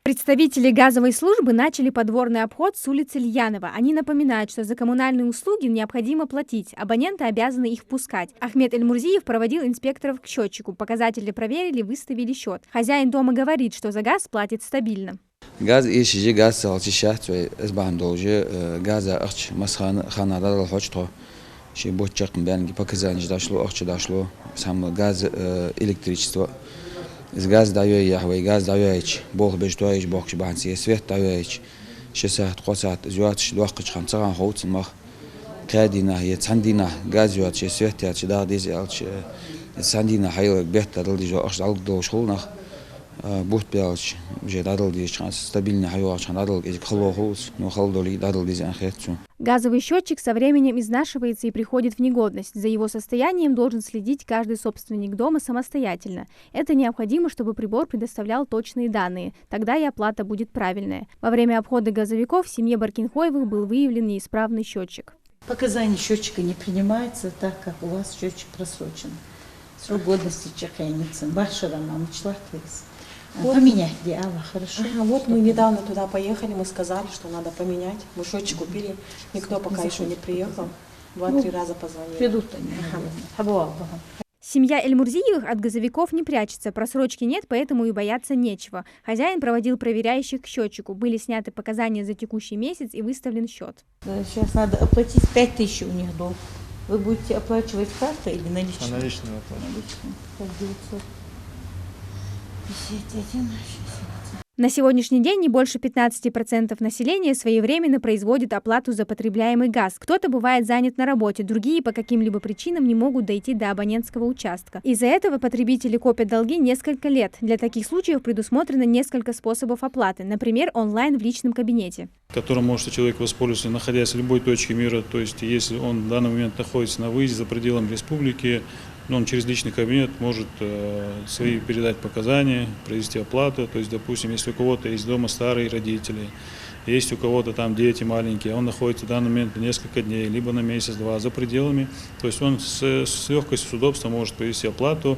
Представители газовой службы начали подворный обход с улицы Льянова. Они напоминают, что за коммунальные услуги необходимо платить, абоненты обязаны их впускать. Ахмед Эльмурзиев проводил инспекторов к счетчику. Показатели проверили, выставили счет. Хозяин дома говорит, что за газ платит стабильно. Газ ищи газ салчи шахтвей избан должи газа арч масхан ханада хочто ши бочак бенги показания дошло сам газ электричество. Из газ даю яхвей газ даюич бог бежтуич бог шбанси свет даюич 6 ساعات 3 ساعات زوات شلوق خمسة خوت مخ كادينا هي ساندينا غاز زوات سويت يا شدا ديز الش ساندينا حيل بيت دل دي جو اش دل دو شغلنا بوت بيالش جي دل دي شانس стабильно حيو عشان دل из خلوخوس نو خلدولي دل دي انخيتو. Газовый счетчик со временем изнашивается и приходит в негодность. За его состоянием должен следить каждый собственник дома самостоятельно. Это необходимо, чтобы прибор предоставлял точные данные. Тогда и оплата будет правильная. Во время обхода газовиков в семье Баркинхоевых был выявлен неисправный счетчик. Показания счетчика не принимаются, так как у вас счетчик просрочен. Срок годности чеканится. Башара нам члахтвейс. Поменять диала, хорошо. Ага, вот мы недавно туда поехали, мы сказали, что надо поменять. Мы счетчик купили, никто пока еще не приехал. 2-3 раза позвонили. Придут они. Семья Эльмурзиевых от газовиков не прячется, просрочки нет, поэтому и бояться нечего. Хозяин проводил проверяющих к счетчику. Были сняты показания за текущий месяц и выставлен счет. Сейчас надо оплатить 5000 у них долг. Вы будете оплачивать картой или наличными? Наличными оплачивать. 951. На сегодняшний день не больше 15% населения своевременно производит оплату за потребляемый газ. Кто-то бывает занят на работе, другие по каким-либо причинам не могут дойти до абонентского участка. Из-за этого потребители копят долги несколько лет. Для таких случаев предусмотрено несколько способов оплаты, например, онлайн в личном кабинете. Которым может человек воспользоваться, находясь в любой точке мира, то есть если он в данный момент находится на выезде за пределами республики, он через личный кабинет может свои передать показания, провести оплату. То есть, допустим, если у кого-то есть дома старые родители, есть у кого-то там дети маленькие, он находится в данный момент несколько дней, либо на месяц-два за пределами, то есть он с легкостью, с удобством может провести оплату,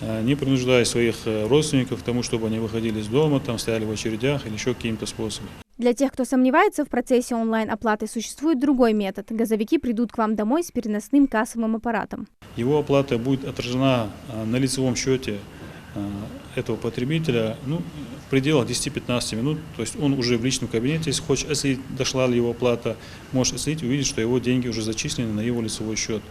не принуждая своих родственников к тому, чтобы они выходили из дома, там стояли в очередях или еще каким-то способом. Для тех, кто сомневается в процессе онлайн-оплаты, существует другой метод. Газовики придут к вам домой с переносным кассовым аппаратом. Его оплата будет отражена на лицевом счете этого потребителя в пределах 10-15 минут. То есть он уже в личном кабинете, если хочет оценить, дошла ли его оплата, может оценить, увидеть, что его деньги уже зачислены на его лицевой счет.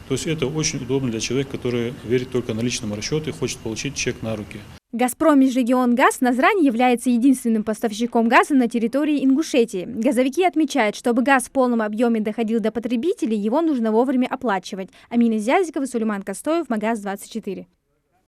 То есть это очень удобно для человека, который верит только наличному расчету и хочет получить чек на руки. «Газпром Межрегионгаз» Назрань является единственным поставщиком газа на территории Ингушетии. Газовики отмечают, чтобы газ в полном объеме доходил до потребителей, его нужно вовремя оплачивать. Амина Зязикова, Сулейман Костоев, Магаз 24.